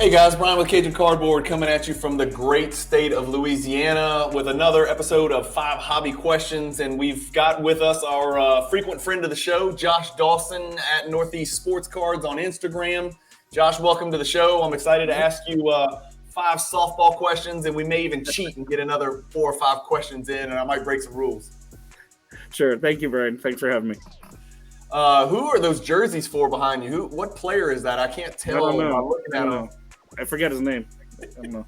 Hey guys, Brian with Cajun Cardboard coming at you from the great state of Louisiana with another episode of 5 Hobby Questions. And we've got with us our frequent friend of the show, Josh Dawson at Northeast Sportscards on Instagram. Josh, welcome to the show. I'm excited to ask you 5 softball questions, and we may even cheat and get another 4 or 5 questions in, and I might break some rules. Sure. Thank you, Brian. Thanks for having me. Who are those jerseys for behind you? What player is that? I can't tell by looking at them. I forget his name. I don't know.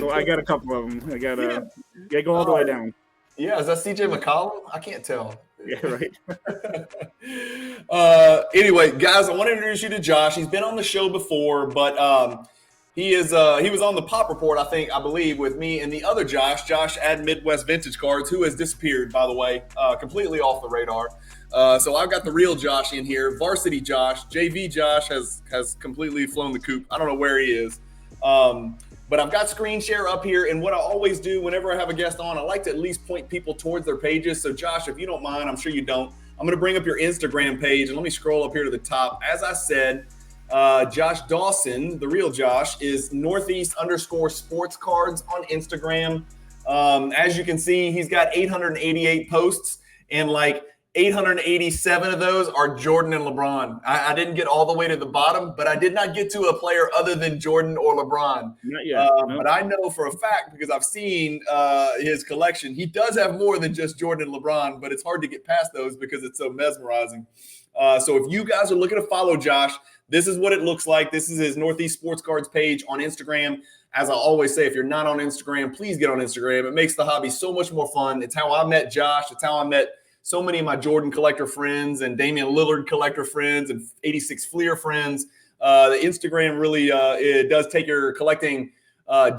I got a couple of them. I got go all the way down. Yeah, is that CJ McCollum? I can't tell. Yeah, right. Anyway, guys, I want to introduce you to Josh. He's been on the show before, but he was on the Pop Report, I believe, with me and the other Josh at Midwest Vintage Cards, who has disappeared, by the way, completely off the radar. So I've got the real Josh in here, Varsity Josh. JV Josh has completely flown the coop. I don't know where he is. But I've got screen share up here, and what I always do whenever I have a guest on, I like to at least point people towards their pages. So Josh, if you don't mind, I'm sure you don't, I'm going to bring up your Instagram page, and let me scroll up here to the top. As I said, Josh Dawson, the real Josh, is Northeast_Sportscards on Instagram. As you can see, he's got 888 posts, and like 887 of those are Jordan and LeBron. I didn't get all the way to the bottom, but I did not get to a player other than Jordan or LeBron. Not yet. No. But I know for a fact, because I've seen his collection, he does have more than just Jordan and LeBron, but it's hard to get past those because it's so mesmerizing. So if you guys are looking to follow Josh, this is what it looks like. This is his Northeast Sports Cards page on Instagram. As I always say, if you're not on Instagram, please get on Instagram. It makes the hobby so much more fun. It's how I met Josh. It's how I met so many of my Jordan collector friends and Damian Lillard collector friends and 86 Fleer friends. The Instagram really it does take your collecting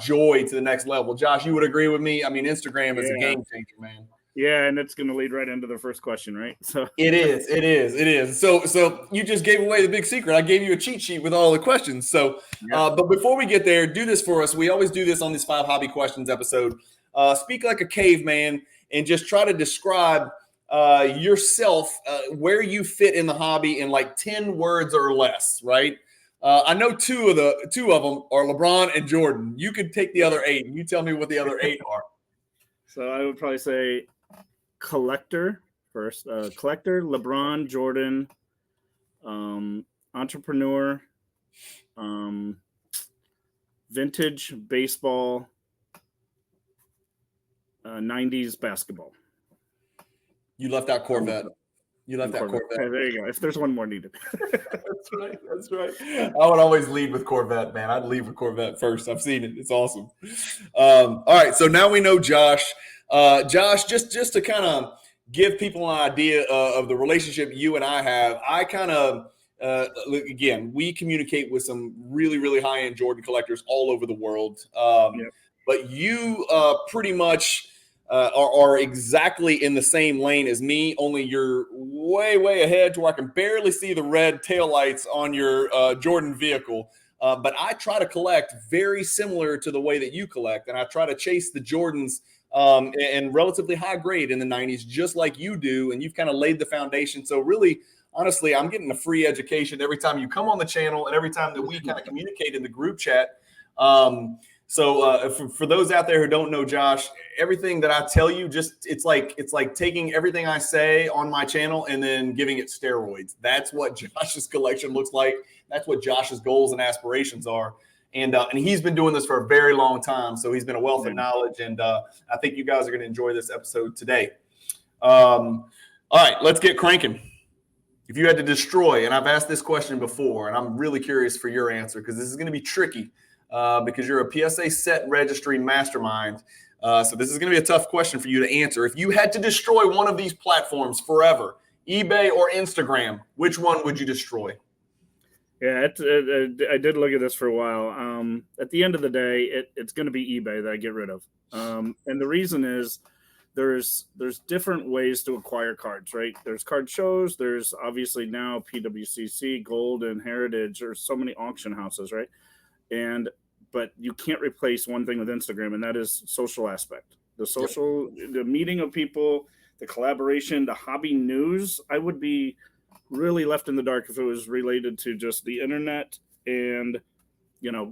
joy to the next level. Josh, you would agree with me? I mean, Instagram is a game changer, man. Yeah, and it's going to lead right into the first question, right? So It is. So you just gave away the big secret. I gave you a cheat sheet with all the questions. So, but before we get there, do this for us. We always do this on this 5 Hobby Questions episode. Speak like a caveman and just try to describe yourself, where you fit in the hobby in like 10 words or less, right? I know two of them are LeBron and Jordan. You could take the other 8 and you tell me what the other 8 are. So I would probably say collector first. Collector, LeBron, Jordan, entrepreneur, vintage baseball, 90s basketball. You left out Corvette. Corvette. Okay, there you go. If there's one more needed. That's right. I would always lead with Corvette, man. I'd lead with Corvette first. I've seen it. It's awesome. All right, so now we know Josh. Josh, just to kind of give people an idea of the relationship you and I have, I kind of, again, we communicate with some really, really high-end Jordan collectors all over the world. But you pretty much are exactly in the same lane as me, only you're way, way ahead to where I can barely see the red taillights on your Jordan vehicle. But I try to collect very similar to the way that you collect, and I try to chase the Jordans and relatively high grade in the 90s, just like you do, and you've kind of laid the foundation. So really, honestly, I'm getting a free education every time you come on the channel and every time that we kind of communicate in the group chat. So for those out there who don't know Josh, everything that I tell you, it's like taking everything I say on my channel and then giving it steroids. That's what Josh's collection looks like. That's what Josh's goals and aspirations are. And he's been doing this for a very long time. So he's been a wealth of knowledge. And I think you guys are going to enjoy this episode today. All right, let's get cranking. If you had to destroy, and I've asked this question before, and I'm really curious for your answer because this is going to be tricky. Because you're a Psa Set Registry mastermind. So this is going to be a tough question for you to answer. If you had to destroy one of these platforms forever, eBay or Instagram, which one would you destroy? Yeah, I did look at this for a while. At the end of the day, it's going to be eBay that I get rid of. And the reason is there's different ways to acquire cards, right? There's card shows. There's obviously now PWCC, Gold, and Heritage. There's so many auction houses, right? But you can't replace one thing with Instagram, and that is social aspect. The meeting of people, the collaboration, the hobby news. I would be really left in the dark if it was related to just the internet and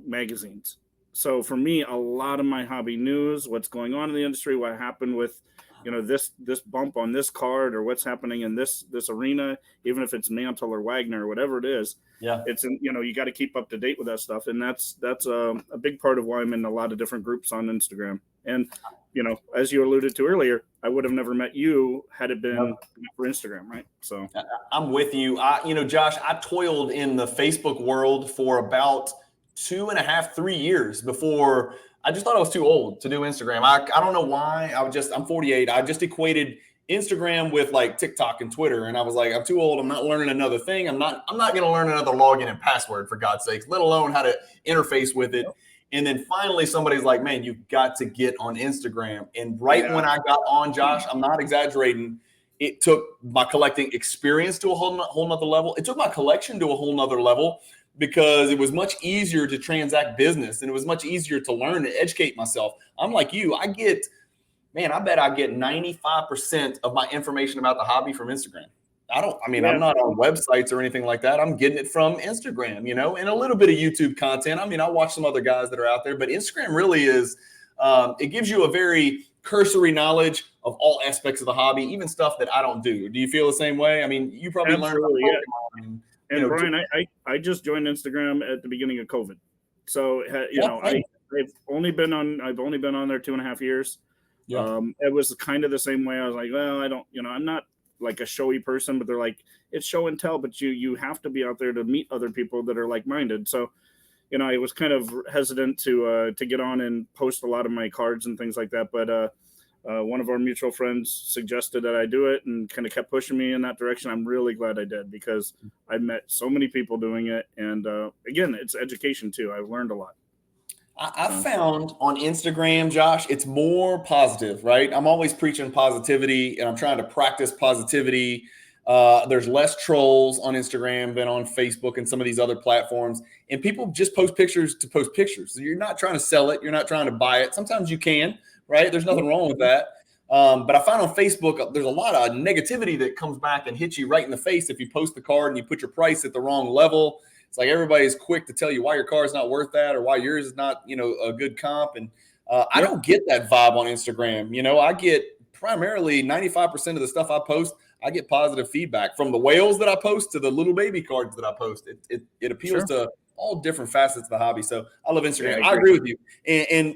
magazines. So for me, a lot of my hobby news, what's going on in the industry, what happened with, this bump on this card, or what's happening in this arena, even if it's Mantle or Wagner or whatever it is. Yeah. It's you got to keep up to date with that stuff, and that's a big part of why I'm in a lot of different groups on Instagram. And as you alluded to earlier, I would have never met you had it been for Instagram, right? So I'm with you. Josh, I toiled in the Facebook world for about 2.5, 3 years before I just thought I was too old to do Instagram. I don't know why. I'm 48. I just equated Instagram with like TikTok and Twitter, and I was like, I'm too old. I'm not learning another thing. I'm not going to learn another login and password, for God's sakes, let alone how to interface with it. And then finally, somebody's like, man, you've got to get on Instagram. And when I got on, Josh, I'm not exaggerating, it took my collecting experience to a whole nother level. It took my collection to a whole nother level, because it was much easier to transact business, and it was much easier to learn and educate myself. I'm like you. I bet I get 95% of my information about the hobby from Instagram. I'm not on websites or anything like that. I'm getting it from Instagram, and a little bit of YouTube content. I watch some other guys that are out there, but Instagram really is, it gives you a very cursory knowledge of all aspects of the hobby, even stuff that I don't do. Do you feel the same way? You probably learned about Pokemon. And Brian, I just joined Instagram at the beginning of COVID. So, I've only been on there 2.5 years. Yeah. It was kind of the same way. I was like, well, I don't, I'm not like a showy person, but they're like, it's show and tell, but you have to be out there to meet other people that are like-minded. So, I was kind of hesitant to get on and post a lot of my cards and things like that. But one of our mutual friends suggested that I do it, and kind of kept pushing me in that direction. I'm really glad I did, because I met so many people doing it. And again, it's education too. I've learned a lot. I found on Instagram, Josh, it's more positive, right? I'm always preaching positivity, and I'm trying to practice positivity. There's less trolls on Instagram than on Facebook and some of these other platforms. And people just post pictures to post pictures. So you're not trying to sell it. You're not trying to buy it. Sometimes you can, right? There's nothing wrong with that. But I find on Facebook, there's a lot of negativity that comes back and hits you right in the face if you post the card and you put your price at the wrong level. It's like everybody's quick to tell you why your car is not worth that, or why yours is not, a good comp. And I don't get that vibe on Instagram. I get primarily 95% of the stuff I post, I get positive feedback from the whales that I post to the little baby cards that I post. It appeals to all different facets of the hobby. So I love Instagram. Yeah, I agree with you. And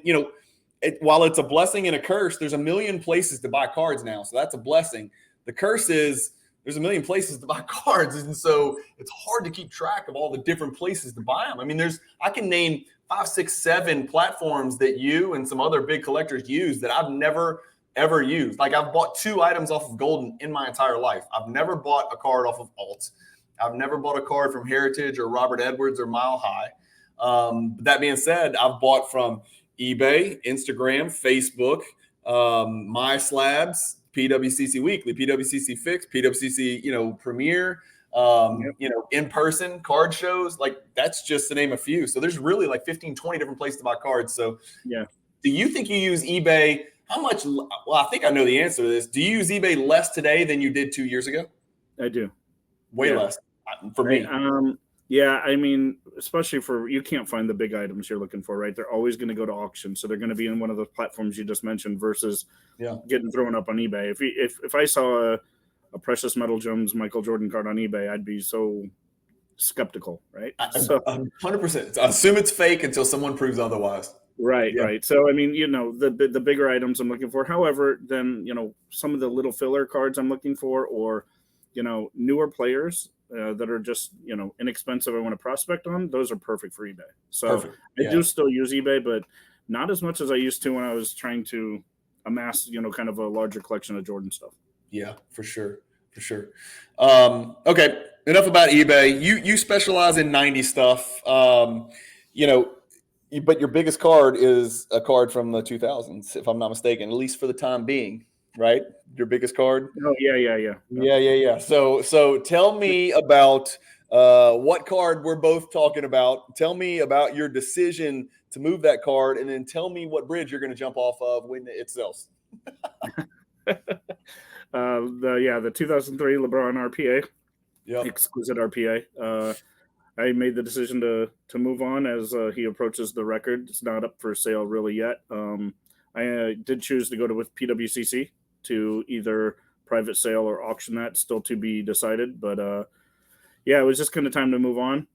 while it's a blessing and a curse, there's a million places to buy cards now. So that's a blessing. The curse is there's a million places to buy cards. And so it's hard to keep track of all the different places to buy them. I can name 5, 6, 7 platforms that you and some other big collectors use that I've never, ever used. Like, I've bought 2 items off of Golden in my entire life. I've never bought a card off of Alt. I've never bought a card from Heritage or Robert Edwards or Mile High. That being said, I've bought from eBay, Instagram, Facebook, My Slabs, PWCC Weekly, PWCC Fix, PWCC, Premiere, in-person card shows. Like, that's just to name a few. So there's really like 15, 20 different places to buy cards. So yeah. Do you think you use eBay? How much? Well, I think I know the answer to this. Do you use eBay less today than you did 2 years ago? I do. Way less for me. Yeah, especially you can't find the big items you're looking for, right? They're always going to go to auction, so they're going to be in one of those platforms you just mentioned versus getting thrown up on eBay. If I saw a Precious Metal Gems Michael Jordan card on eBay, I'd be so skeptical, right? 100%. Assume it's fake until someone proves otherwise. Right. So, the bigger items I'm looking for. However, then, some of the little filler cards I'm looking for, or, newer players that are just, inexpensive I want to prospect on, those are perfect for eBay. So I do still use eBay, but not as much as I used to when I was trying to amass, kind of a larger collection of Jordan stuff. Yeah, for sure. Okay, enough about eBay. You specialize in 90s stuff. But your biggest card is a card from the 2000s, if I'm not mistaken, at least for the time being, right? Your biggest card? Oh, yeah. Yeah. So tell me about what card we're both talking about. Tell me about your decision to move that card, and then tell me what bridge you're going to jump off of when it sells. The 2003 LeBron RPA. Yep. Exquisite RPA. I made the decision to move on as he approaches the record. It's not up for sale really yet. I did choose to go to with PWCC to either private sale or auction that, still to be decided. But yeah, it was just kind of time to move on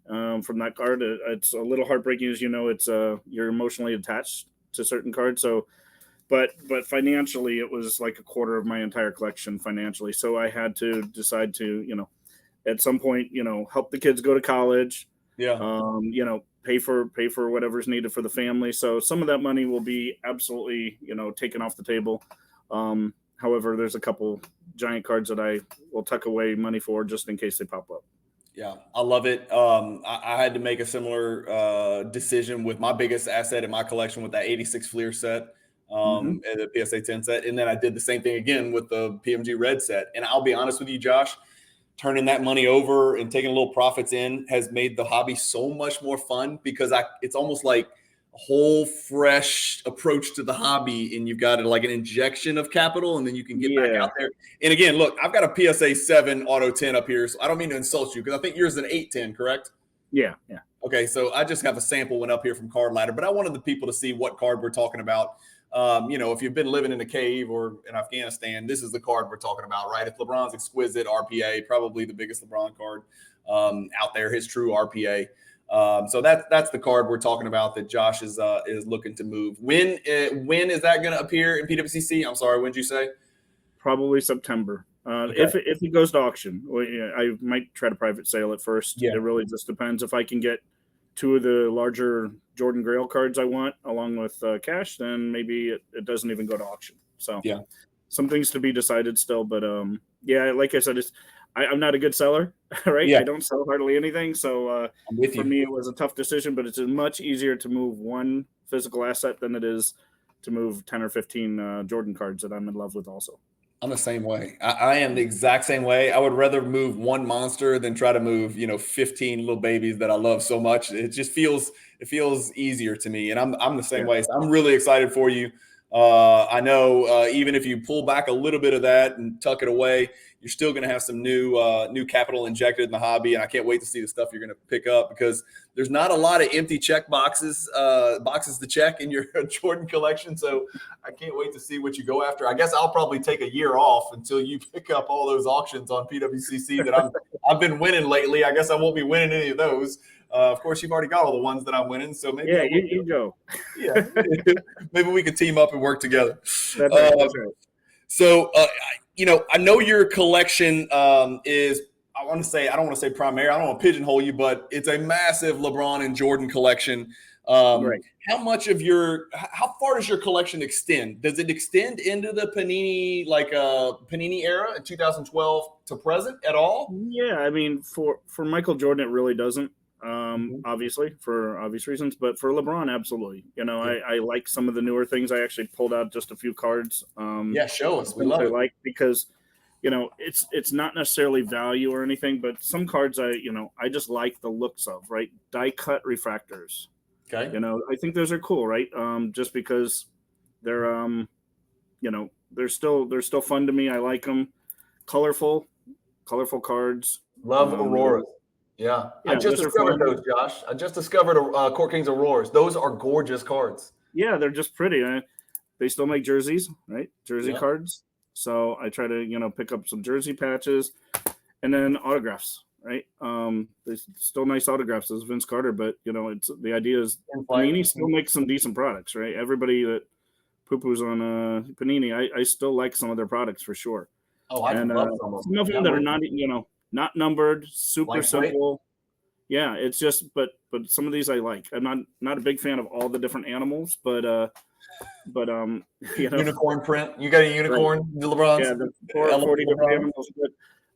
from that card. It's a little heartbreaking, as you know. It's you're emotionally attached to certain cards, so. But financially, it was like a quarter of my entire collection financially. So I had to decide to, at some point, help the kids go to college. Yeah. Pay for whatever's needed for the family. So some of that money will be absolutely, taken off the table. However, there's a couple giant cards that I will tuck away money for just in case they pop up. Yeah, I love it. I had to make a similar decision with my biggest asset in my collection with that 86 Fleer set. And the PSA 10 set. And then I did the same thing again with the PMG Red set. And I'll be honest with you, Josh, turning that money over and taking a little profits in has made the hobby so much more fun because it's almost like a whole fresh approach to the hobby. And you've got like an injection of capital and then you can get back out there. And again, look, I've got a PSA 7 Auto 10 up here. So I don't mean to insult you because I think yours is an 810, correct? Yeah. Okay, so I just have a sample one up here from Card Ladder, but I wanted the people to see what card we're talking about. If you've been living in a cave or in Afghanistan, this is the card we're talking about, right? It's LeBron's exquisite RPA, probably the biggest LeBron card out there, his true RPA. So that's the card we're talking about that Josh is looking to move. When is that going to appear in PWCC? I'm sorry, when did you say? Probably September. Okay. If it goes to auction, I might try to private sale it first. Yeah. It really just depends. If I can get two of the larger Jordan Grail cards I want along with cash, then maybe it doesn't even go to auction. So yeah, some things to be decided still. But yeah, like I said, I'm not a good seller, right? Yeah. I don't sell hardly anything. So for me, it was a tough decision, but it's much easier to move one physical asset than it is to move 10 or 15 Jordan cards that I'm in love with also. I'm the same way. I am the exact same way. I would rather move one monster than try to move, 15 little babies that I love so much. It just feels easier to me. And I'm the same way. So I'm really excited for you. I know even if you pull back a little bit of that and tuck it away, you're still going to have some new capital injected in the hobby. And I can't wait to see the stuff you're going to pick up because there's not a lot of empty check boxes to check in your Jordan collection. So I can't wait to see what you go after. I guess I'll probably take a year off until you pick up all those auctions on PWCC that I've been winning lately. I guess I won't be winning any of those. Of course, you've already got all the ones that I'm winning, so maybe you go. Yeah, maybe we could team up and work together. That's right. So, I know your collection is. I don't want to say primary. I don't want to pigeonhole you, but it's a massive LeBron and Jordan collection. Right. How far does your collection extend? Does it extend into the Panini era in 2012 to present at all? Yeah, I mean, for Michael Jordan, it really doesn't. Obviously, for obvious reasons, but for LeBron, absolutely. I like some of the newer things. I actually pulled out just a few cards. Show us. We love it. Like because, it's not necessarily value or anything, but some cards I just like the looks of, right? Die cut refractors. Okay. I think those are cool, right? Just because they're they're still fun to me. I like them. Colorful cards. Love Auroras. Yeah, I just discovered those, Josh. I just discovered Court Kings Auroras. Those are gorgeous cards. Yeah, they're just pretty. They still make jerseys, right? Jersey cards. So I try to, pick up some jersey patches and then autographs, right? There's still nice autographs as Vince Carter, but, it's the idea is Panini still makes some decent products, right? Everybody that poo-poos on Panini, I still like some of their products for sure. Oh, I love some of them that are not, not numbered, super simple. Yeah, it's just, but some of these I like. I'm not a big fan of all the different animals, but unicorn print. You got a unicorn, right. LeBron's. Yeah, the 40 different animals.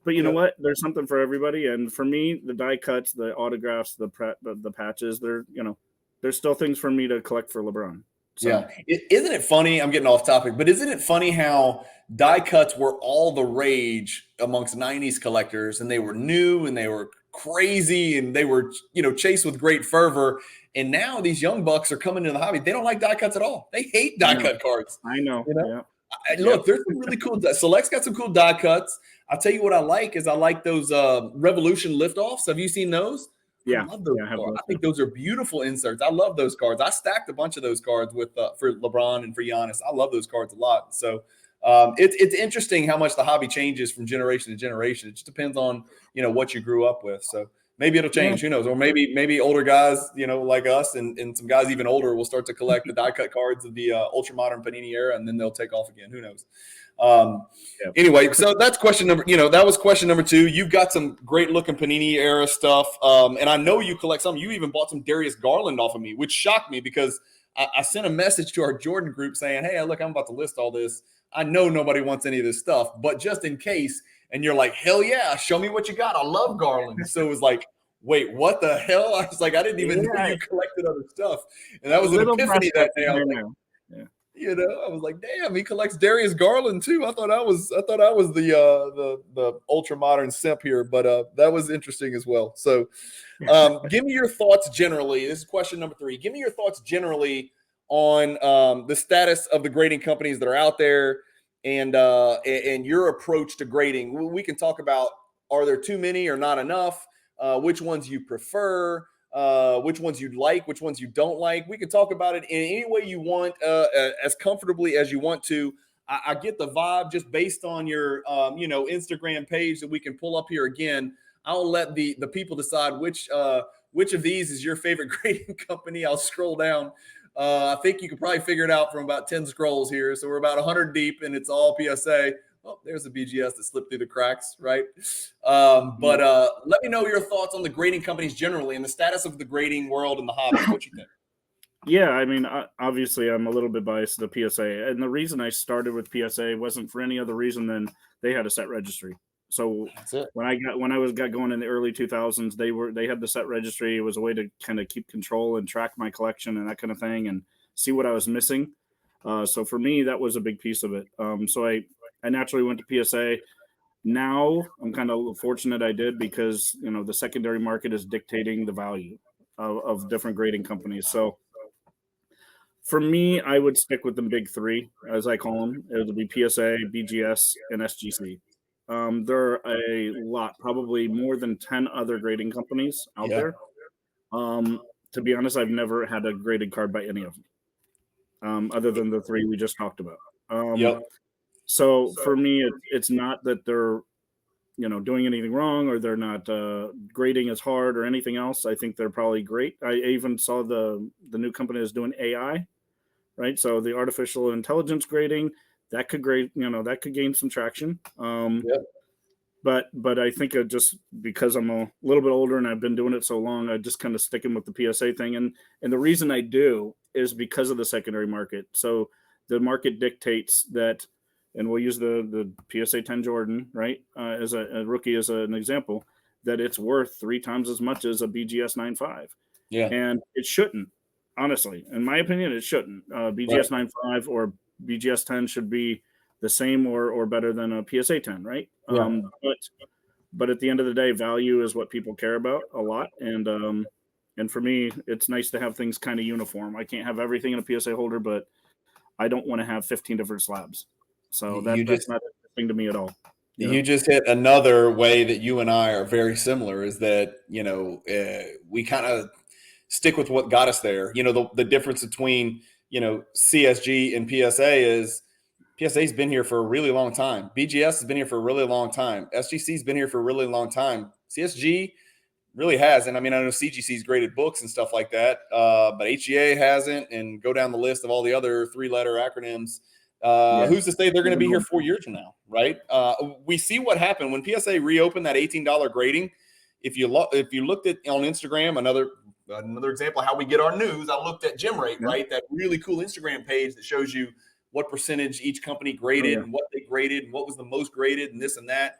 But you know what? There's something for everybody. And for me, the die cuts, the autographs, the patches, there's still things for me to collect for LeBron. So. Yeah. Isn't it funny? I'm getting off topic, but isn't it funny how die cuts were all the rage amongst 90s collectors, and they were new and they were crazy and they were, chased with great fervor. And now these young bucks are coming into the hobby. They don't like die cuts at all. They hate die cut cards. I know. Look, there's some really cool. Select's got some cool die cuts. I'll tell you what I like is I like those Revolution liftoffs. Have you seen those? I Yeah, love those yeah, I have cards. those. I think those are beautiful inserts. I love those cards. I stacked a bunch of those cards with for LeBron and for Giannis. I love those cards a lot. So it's interesting how much the hobby changes from generation to generation. It just depends on what you grew up with. So maybe it'll change. Who knows? Or maybe older guys, like us, and some guys even older will start to collect the die cut cards of the ultra modern Panini era, and then they'll take off again. Who knows? Anyway, so that's question number. That was question number 2. You've got some great looking Panini era stuff, and I know you collect some. You even bought some Darius Garland off of me, which shocked me because I sent a message to our Jordan group saying, "Hey, look, I'm about to list all this. I know nobody wants any of this stuff, but just in case." And you're like, "Hell yeah, show me what you got. I love Garland." So it was like, wait, what the hell? I was like, I didn't even know you collected other stuff, and that was an epiphany that day. I was like, I was like, damn, he collects Darius Garland too. I thought I was the ultra modern simp here, but that was interesting as well. So, give me your thoughts generally. This is question number 3. Give me your thoughts generally on the status of the grading companies that are out there, and your approach to grading. We can talk about, are there too many or not enough? Which ones you prefer? Which ones you like, which ones you don't like. We can talk about it in any way you want, as comfortably as you want to. I get the vibe just based on your, Instagram page that we can pull up here again. I'll let the people decide which of these is your favorite grading company. I'll scroll down. I think you can probably figure it out from about 10 scrolls here. So we're about 100 deep, and it's all PSA. Oh, there's a BGS that slipped through the cracks, right? But let me know your thoughts on the grading companies generally and the status of the grading world and the hobby. What you think? Yeah, I mean, obviously, I'm a little bit biased to the PSA, and the reason I started with PSA wasn't for any other reason than they had a set registry. So That's it. when I got going in the early 2000s, they had the set registry. It was a way to kind of keep control and track my collection and that kind of thing, and see what I was missing. So for me, that was a big piece of it. So I naturally went to PSA. Now I'm kind of fortunate I did, because the secondary market is dictating the value of different grading companies. So for me, I would stick with the big 3, as I call them. It would be PSA, BGS, and SGC. There are a lot, probably more than 10 other grading companies out there. To be honest, I've never had a graded card by any of them, other than the 3 we just talked about. So for me, it's not that they're doing anything wrong, or they're not grading as hard or anything else. I think they're probably great. I even saw the new company is doing AI, right? So the artificial intelligence grading, that could grade, that could gain some traction. But I think just because I'm a little bit older and I've been doing it so long, I just kind of sticking with the PSA thing. And the reason I do is because of the secondary market. So the market dictates that, and we'll use the PSA 10 Jordan, right, as a rookie as an example, that it's worth 3 times as much as a BGS 9.5. Yeah. And it shouldn't, honestly. In my opinion, it shouldn't. BGS 9.5 or BGS 10 should be the same or better than a PSA 10, right? Yeah. But at the end of the day, value is what people care about a lot. And for me, it's nice to have things kind of uniform. I can't have everything in a PSA holder, but I don't want to have 15 different slabs. So that's not interesting to me at all. You just hit another way that you and I are very similar, is that, we kind of stick with what got us there. The difference between, CSG and PSA is PSA's been here for a really long time. BGS has been here for a really long time. SGC's been here for a really long time. CSG really hasn't. I mean, I know CGC's graded books and stuff like that, but HGA hasn't, and go down the list of all the other 3-letter acronyms. Who's to say they're going to be here 4 years from now, right? We see what happened when PSA reopened that $18 grading. If you looked at on Instagram, another example of how we get our news, I looked at Gem Rate, right? That really cool Instagram page that shows you what percentage each company graded and what they graded and what was the most graded and this and that.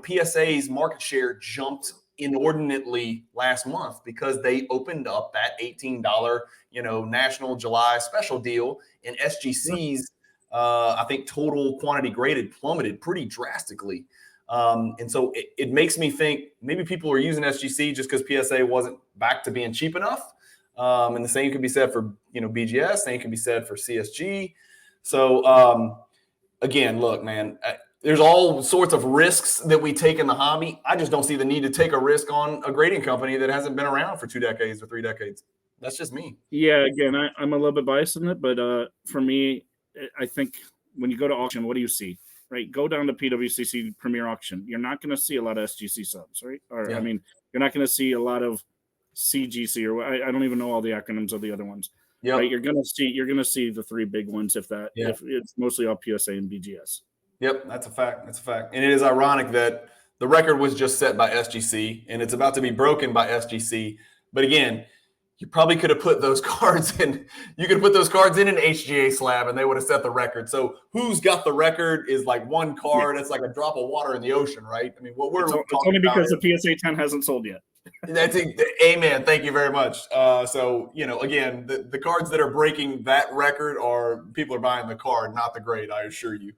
PSA's market share jumped inordinately last month because they opened up that $18, national July special deal, and SGC's I think total quantity graded plummeted pretty drastically. And so it makes me think maybe people are using SGC just because PSA wasn't back to being cheap enough. And the same can be said for, BGS, same can be said for CSG. So again, look, man, There's all sorts of risks that we take in the hobby. I just don't see the need to take a risk on a grading company that hasn't been around for 2 decades or 3 decades. That's just me. Yeah, again, I'm a little bit biased in it, but for me, I think when you go to auction, what do you see? Right, go down to PWCC Premier Auction. You're not going to see a lot of SGC subs, right? Or Yeah. I mean, you're not going to see a lot of CGC, or I don't even know all the acronyms of the other ones. Yep. Right, you're gonna see the three big ones, if that. Yeah. If it's mostly all PSA and BGS. Yep, that's a fact. That's a fact. And it is ironic that the record was just set by SGC and it's about to be broken by SGC. But again, you probably could have put those cards in. You could have put those cards in an HGA slab and they would have set the record. So who's got the record is like one card. It's like a drop of water in the ocean, right? I mean, what we're it's only because the PSA 10 hasn't sold yet. That's amen. Thank you very much. So, again, the cards that are breaking that record are people are buying the card, not the grade, I assure you.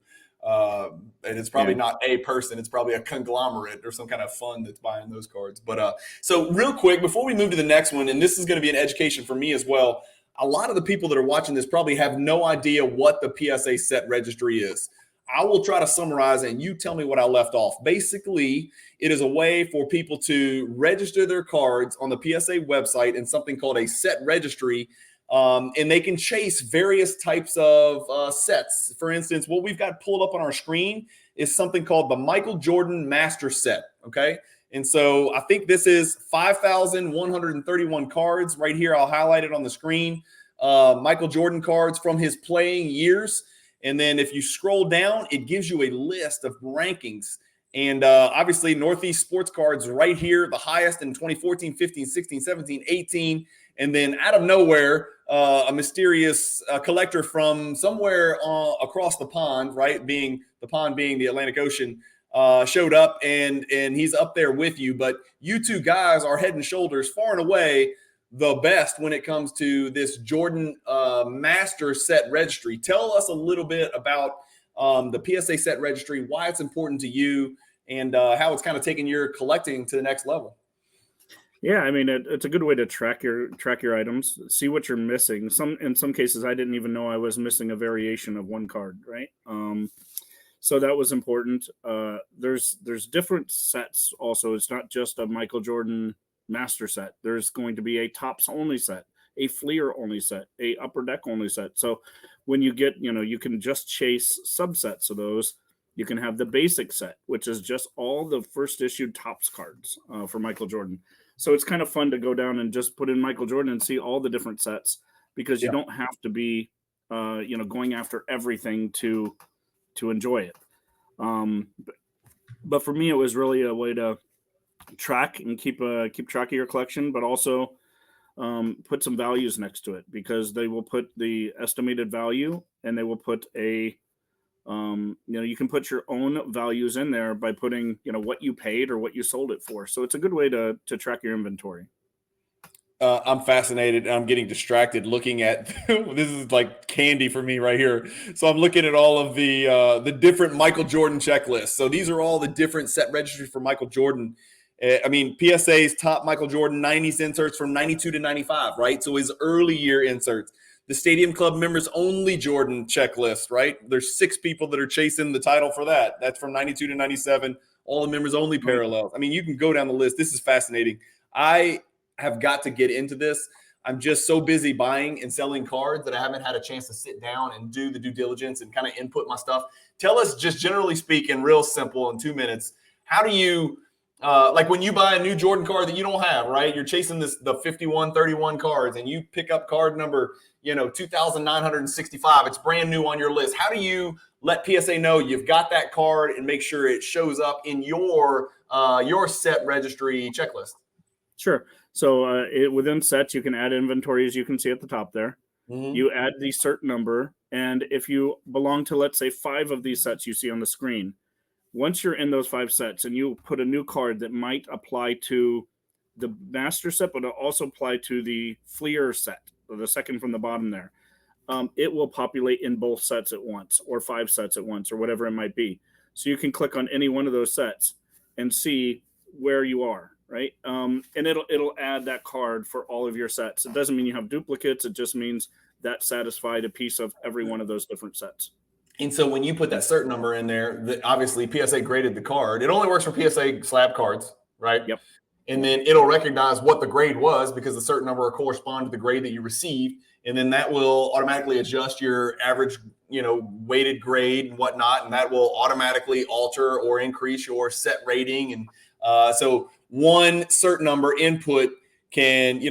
And it's probably not a person. It's probably a conglomerate or some kind of fund that's buying those cards. But so real quick, before we move to the next one, and this is going to be an education for me as well, a lot of the people that are watching this probably have no idea what the PSA Set Registry is. I will try to summarize and you tell me what I left off. Basically, it is a way for people to register their cards on the PSA website in something called a set registry. And they can chase various types of sets. For instance, what we've got pulled up on our screen is something called the Michael Jordan Master Set. Okay. And so I think this is 5,131 cards right here. I'll highlight it on the screen. Michael Jordan cards from his playing years. And then if you scroll down, it gives you a list of rankings. And obviously, Northeast Sportscards right here, the highest in 2014, 15, 16, 17, 18. And then out of nowhere, a mysterious collector from somewhere across the pond, right, being the Atlantic Ocean, showed up, and he's up there with you. But you two guys are head and shoulders, far and away, the best when it comes to this Jordan Master Set Registry. Tell us a little bit about the PSA Set Registry, why it's important to you, and how it's kind of taking your collecting to the next level. Yeah, I mean, it's a good way to track your items, see what you're missing. In some cases, I didn't even know I was missing a variation of one card, right? So that was important. There's different sets also. It's not just a Michael Jordan Master Set. There's going to be a Tops only set, a Fleer only set, a Upper Deck only set. So when you get, you can just chase subsets of those. You can have the basic set, which is just all the first issued Tops cards for Michael Jordan. So it's kind of fun to go down and just put in Michael Jordan and see all the different sets, because you don't have to be, going after everything to enjoy it. But for me, it was really a way to track and keep track of your collection, but also put some values next to it, because they will put the estimated value and they will put a you can put your own values in there by putting, what you paid or what you sold it for. So it's a good way to track your inventory. I'm fascinated. I'm getting distracted looking at this is like candy for me right here. So I'm looking at all of the different Michael Jordan checklists. So these are all the different set registries for Michael Jordan. I mean, PSA's top Michael Jordan 90s inserts from 92 to 95, right? So his early year inserts. The Stadium Club members only Jordan checklist, right? There's 6 people that are chasing the title for that. That's from 92 to 97. All the members only parallels. I mean, you can go down the list. This is fascinating. I have got to get into this. I'm just so busy buying and selling cards that I haven't had a chance to sit down and do the due diligence and kind of input my stuff. Tell us, just generally speaking, real simple in 2 minutes, how do you like when you buy a new Jordan card that you don't have, right? You're chasing the 51-31 cards and you pick up card number, 2,965. It's brand new on your list. How do you let PSA know you've got that card and make sure it shows up in your set registry checklist? Sure. So within sets, you can add inventory, as you can see at the top there. Mm-hmm. You add the cert number. And if you belong to, let's say, 5 of these sets you see on the screen, once you're in those 5 sets and you put a new card that might apply to the master set, but also apply to the Fleer set, or the second from the bottom there, it will populate in both sets at once, or 5 sets at once, or whatever it might be. So you can click on any one of those sets and see where you are, right? And it'll add that card for all of your sets. It doesn't mean you have duplicates. It just means that satisfied a piece of every one of those different sets. And so when you put that certain number in there, that obviously PSA graded the card. It only works for PSA slab cards, right? Yep. And then it'll recognize what the grade was because the certain number will correspond to the grade that you received. And then that will automatically adjust your average, weighted grade and whatnot. And that will automatically alter or increase your set rating. And so one certain number input can,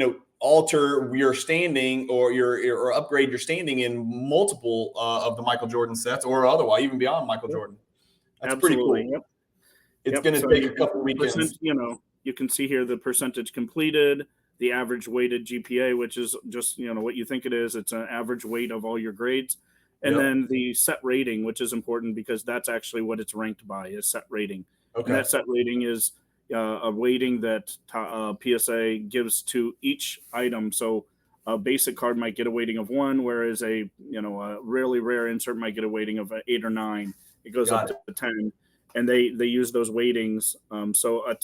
alter your standing or upgrade your standing in multiple of the Michael Jordan sets or otherwise, even beyond Michael Jordan. That's Absolutely. pretty cool. Yep. It's going to take a couple weekends. You can see here the percentage completed, the average weighted GPA, which is just, what you think it is. It's an average weight of all your grades. And then the set rating, which is important because that's actually what it's ranked by, is set rating. Okay. And that set rating is a weighting that PSA gives to each item. So a basic card might get a weighting of 1, whereas a really rare insert might get a weighting of 8 or 9. It goes up to 10, and they use those weightings. So a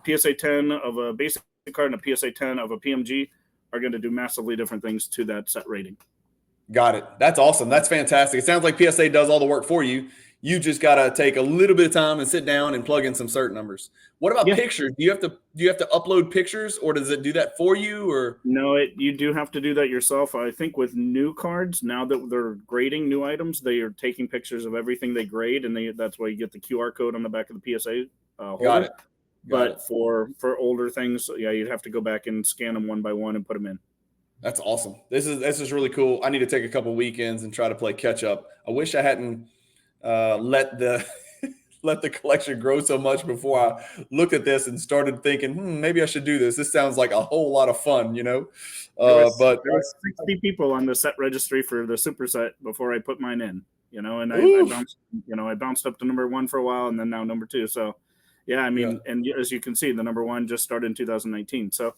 PSA 10 of a basic card and a PSA 10 of a PMG are going to do massively different things to that set rating. Got it. That's awesome. That's fantastic. It sounds like PSA does all the work for you. You just got to take a little bit of time and sit down and plug in some certain numbers. What about pictures? Do you have to upload pictures, or does it do that for you? Or no, you do have to do that yourself. I think with new cards, now that they're grading new items, they are taking pictures of everything they grade, and that's why you get the QR code on the back of the PSA holder. Got it. But for older things, you'd have to go back and scan them one by one and put them in. That's awesome. This is really cool. I need to take a couple weekends and try to play catch up. I wish I hadn't let the collection grow so much before I looked at this and started thinking, maybe I should do this. This sounds like a whole lot of fun, But there was 60 people on the set registry for the super set before I put mine in, and I bounced up to number 1 for a while, and then now number 2. So, and as you can see, the number 1 just started in 2019. So,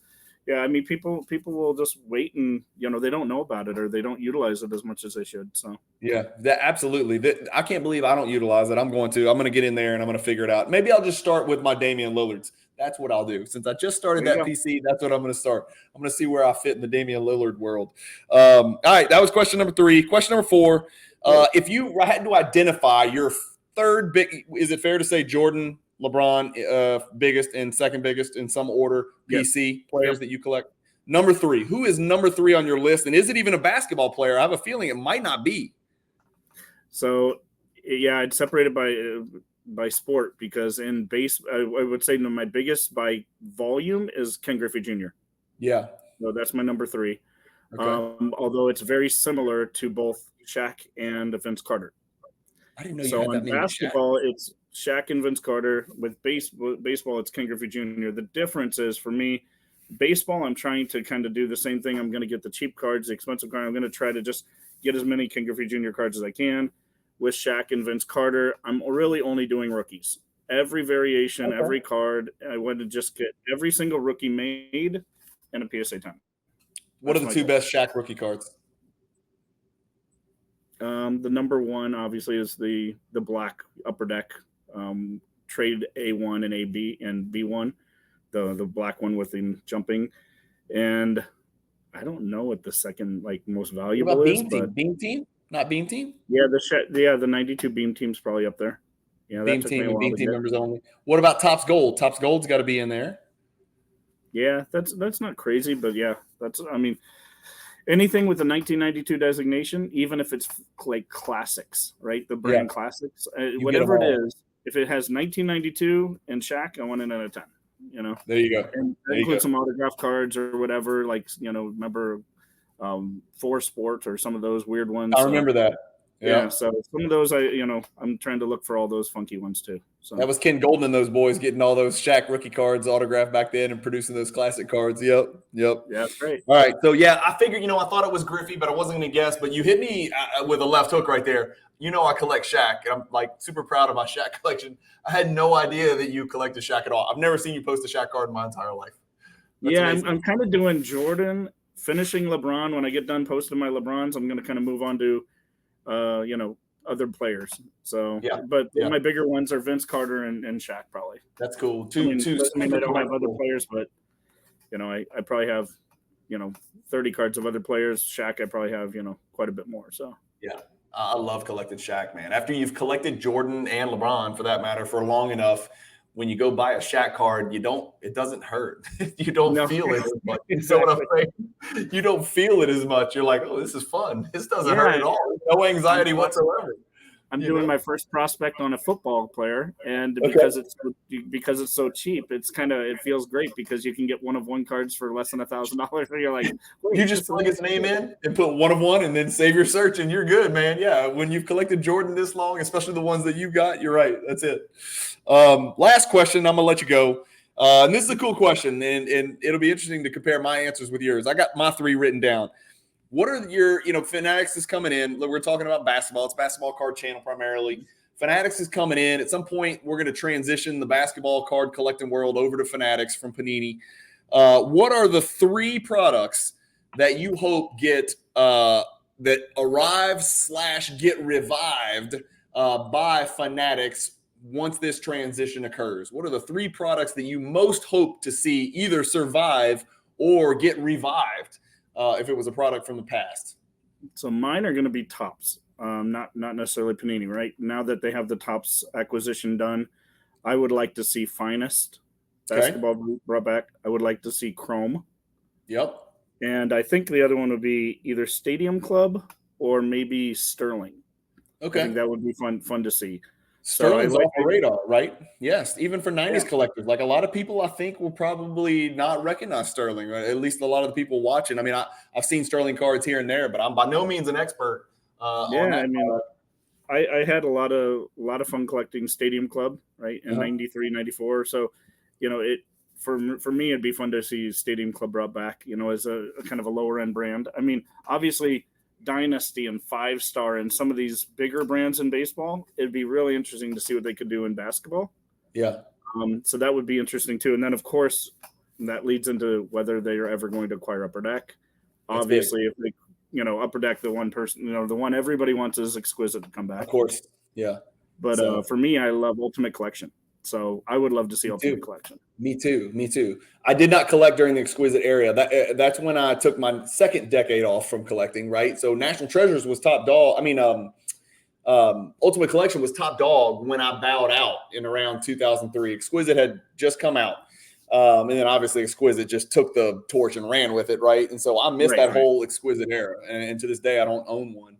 people will just wait and, they don't know about it or they don't utilize it as much as they should. So, absolutely. I can't believe I don't utilize it. I'm going to get in there and I'm going to figure it out. Maybe I'll just start with my Damian Lillards. That's what I'll do. Since I just started that PC, that's what I'm going to start. I'm going to see where I fit in the Damian Lillard world. All right. That was question number 3. Question number 4. If you had to identify your third big, is it fair to say Jordan, LeBron, biggest and second biggest in some order, PC players that you collect? Number 3. Who is number 3 on your list? And is it even a basketball player? I have a feeling it might not be. So, I'd separate it by sport because in base, I would say my biggest by volume is Ken Griffey Jr. Yeah. So that's my number 3. Okay. Although it's very similar to both Shaq and Vince Carter. I didn't know you had that many. So on basketball, it's Shaq and Vince Carter. With baseball, it's Ken Griffey Jr. The difference is, for me, baseball, I'm trying to kind of do the same thing. I'm going to get the cheap cards, the expensive card. I'm going to try to just get as many Ken Griffey Jr. cards as I can. With Shaq and Vince Carter, I'm really only doing rookies. Every variation, every card, I want to just get every single rookie made and a PSA 10. What are the 2 best Shaq rookie cards? The number 1 obviously is the black upper deck trade A1 and AB and B1, the black one with the jumping, and I don't know what the second most valuable is. But Beam Team, not Beam Team. Yeah, the 92 Beam Team's probably up there. Yeah, Beam Team and Beam Team members only. What about Topps Gold? Topps Gold's got to be in there. Yeah, that's not crazy, but anything with the 1992 designation, even if it's like classics, right? The brand classics, whatever it is, if it has 1992 and Shaq, I want it at a 10. There you go. And include some autograph cards or whatever, remember For Sport or some of those weird ones. I remember that. Yeah. So some of those, I'm trying to look for all those funky ones too. So that was Ken Golden and those boys getting all those Shaq rookie cards autographed back then and producing those classic cards. Yep. Yeah, that's great. All right. So I figured, I thought it was Griffey, but I wasn't going to guess. But you hit me with a left hook right there. I collect Shaq, and I'm super proud of my Shaq collection. I had no idea that you collected Shaq at all. I've never seen you post a Shaq card in my entire life. That's I'm kind of doing Jordan, finishing LeBron. When I get done posting my LeBrons, I'm going to kind of move on to, other players. So, my bigger ones are Vince Carter and Shaq probably. That's cool. I don't have other players, but I probably have 30 cards of other players. Shaq, I probably have quite a bit more. So yeah. I love collecting Shaq, man. After you've collected Jordan and LeBron, for that matter, for long enough, when you go buy a Shaq card, it doesn't hurt. You don't No. feel it as much. Exactly. You know what I'm saying? You don't feel it as much. You're like, oh, this is fun. This doesn't hurt at all. No anxiety whatsoever. I'm doing my first prospect on a football player, and because it's so cheap, it feels great because you can get one of one cards for less than $1,000. You're like, you just plug his name in and put one of one, and then save your search, and you're good, man. Yeah, when you've collected Jordan this long, especially the ones that you got, you're right. That's it. Last question, I'm gonna let you go. And this is a cool question, and it'll be interesting to compare my answers with yours. I got my 3 written down. What are your, Fanatics is coming in. We're talking about basketball. It's basketball card channel primarily. Fanatics is coming in. At some point, we're going to transition the basketball card collecting world over to Fanatics from Panini. What are the 3 products that you hope that arrive/get revived by Fanatics once this transition occurs? What are the 3 products that you most hope to see either survive or get revived? If it was a product from the past. So mine are going to be Topps, not necessarily Panini, right? Now that they have the Topps acquisition done, I would like to see Finest basketball brought back. I would like to see Chrome. Yep. And I think the other one would be either Stadium Club or maybe Sterling. Okay. I think that would be fun to see. Sterling's off the radar, right? Yes, even for 90s collectors. Like a lot of people, I think, will probably not recognize Sterling, right? At least a lot of the people watching. I mean, I've seen Sterling cards here and there, but I'm by no means an expert on that. I had a lot of fun collecting Stadium Club, right, in 93, 94. So, for me, it'd be fun to see Stadium Club brought back, as a kind of a lower end brand. I mean, obviously, Dynasty and 5-Star and some of these bigger brands in baseball, it'd be really interesting to see what they could do in basketball. Yeah. So that would be interesting too. And then of course that leads into whether they are ever going to acquire Upper Deck. Obviously, if they, Upper Deck, the one everybody wants is Exquisite to come back. Of course. Yeah. But for me, I love Ultimate Collection. So I would love to see Ultimate Collection. Me too. I did not collect during the Exquisite era. That's when I took my second decade off from collecting, right? So National Treasures was top dog. I mean, Ultimate Collection was top dog when I bowed out in around 2003. Exquisite had just come out. And then obviously Exquisite just took the torch and ran with it, right? And so I missed that whole Exquisite era. And to this day, I don't own one.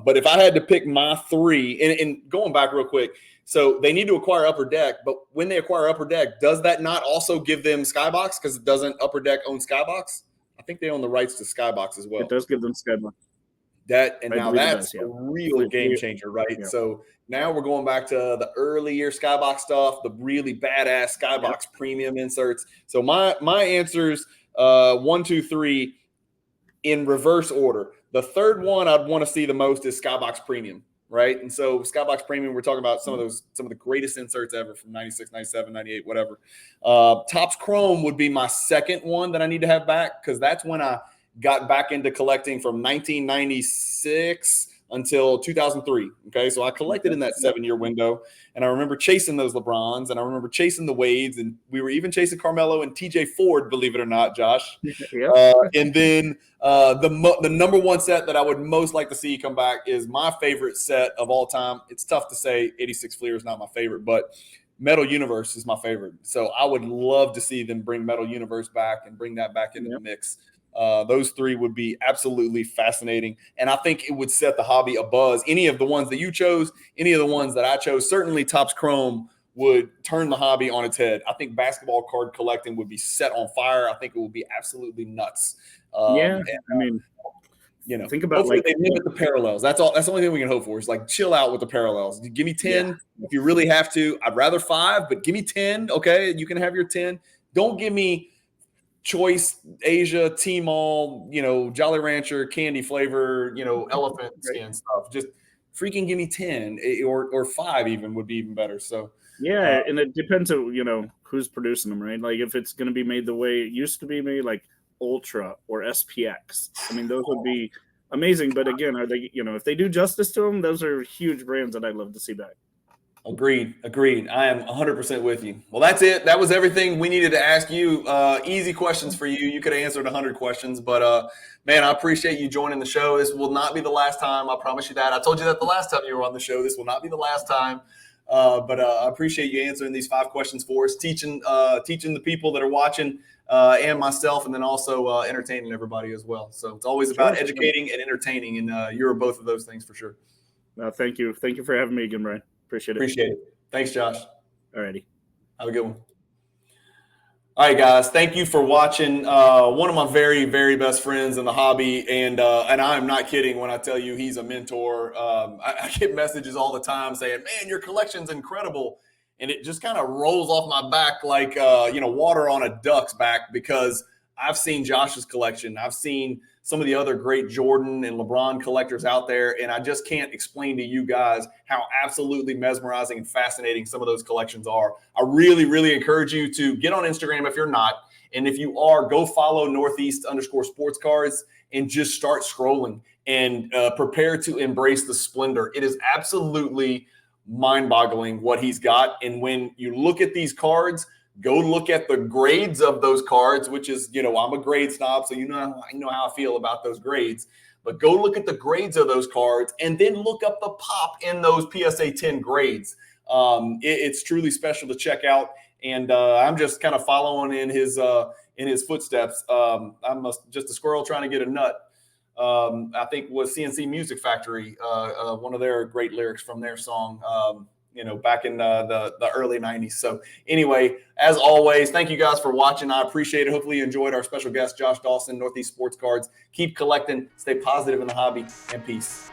But if I had to pick my 3, and going back real quick, so they need to acquire Upper Deck, but when they acquire Upper Deck, does that not also give them Skybox? Because doesn't Upper Deck own Skybox? I think they own the rights to Skybox as well. It does give them Skybox. That's a real game changer, right? Yeah. So now we're going back to the early year Skybox stuff, the really badass Skybox premium inserts. So my answers, 1, 2, 3, in reverse order. The third one I'd want to see the most is Skybox Premium. Right. And so Skybox Premium, we're talking about some of the greatest inserts ever from 96, 97, 98, whatever. Topps Chrome would be my second one that I need to have back because that's when I got back into collecting from 1996 until 2003. Okay. So I collected in that 7-year window, and I remember chasing those LeBrons, and I remember chasing the Wades, and we were even chasing Carmelo and TJ Ford, believe it or not, Josh. And then the number one set that I would most like to see come back is my favorite set of all time. It's tough to say 86 Fleer is not my favorite, but Metal Universe is my favorite. So I would love to see them bring Metal Universe back and bring that back into the mix. Those 3 would be absolutely fascinating. And I think it would set the hobby abuzz. Any of the ones that you chose, any of the ones that I chose, certainly Topps Chrome would turn the hobby on its head. I think basketball card collecting would be set on fire. I think it would be absolutely nuts. Think about hopefully they limit the parallels. That's all. That's the only thing we can hope for is like chill out with the parallels. Give me 10 if you really have to. I'd rather 5, but give me 10. Okay, you can have your 10. Don't give me Choice, Asia, Tmall, Jolly Rancher, candy flavor, elephant skin stuff. Just freaking give me 10 or 5 even would be even better. So and it depends on who's producing them, right? Like if it's going to be made the way it used to be made, like Ultra or SPX. I mean, those would be amazing. But again, are they? If they do justice to them, those are huge brands that I'd love to see back. Agreed. I am 100% with you. Well, that's it. That was everything we needed to ask you. Easy questions for you. You could have answered 100 questions, but man, I appreciate you joining the show. This will not be the last time. I promise you that. I told you that the last time you were on the show. This will not be the last time. But I appreciate you answering these 5 questions for us, teaching the people that are watching and myself, and then also entertaining everybody as well. So it's always about educating and entertaining, and you're both of those things for sure. Thank you. Thank you for having me again, Brian. Appreciate it. Thanks, Josh. All righty. Have a good one. All right, guys. Thank you for watching. One of my very, very best friends in the hobby, and I'm not kidding when I tell you he's a mentor. I get messages all the time saying, "Man, your collection's incredible," and it just kind of rolls off my back like water on a duck's back, because I've seen Josh's collection. I've seen some of the other great Jordan and LeBron collectors out there, and I just can't explain to you guys how absolutely mesmerizing and fascinating some of those collections are. I really, really encourage you to get on Instagram if you're not, and if you are, go follow Northeast_Sportscards and just start scrolling and prepare to embrace the splendor. It is absolutely mind-boggling what he's got, and when you look at these cards, go look at the grades of those cards, which is, I'm a grade snob, so I know how I feel about those grades. But go look at the grades of those cards and then look up the pop in those PSA 10 grades. It's truly special to check out, and I'm just kind of following in his footsteps. I'm just a squirrel trying to get a nut. I think was CNC Music Factory, one of their great lyrics from their song. Back in the early 90s. So anyway, as always, thank you guys for watching. I appreciate it. Hopefully you enjoyed our special guest, Josh Dawson, Northeast Sports Cards. Keep collecting, stay positive in the hobby, and peace.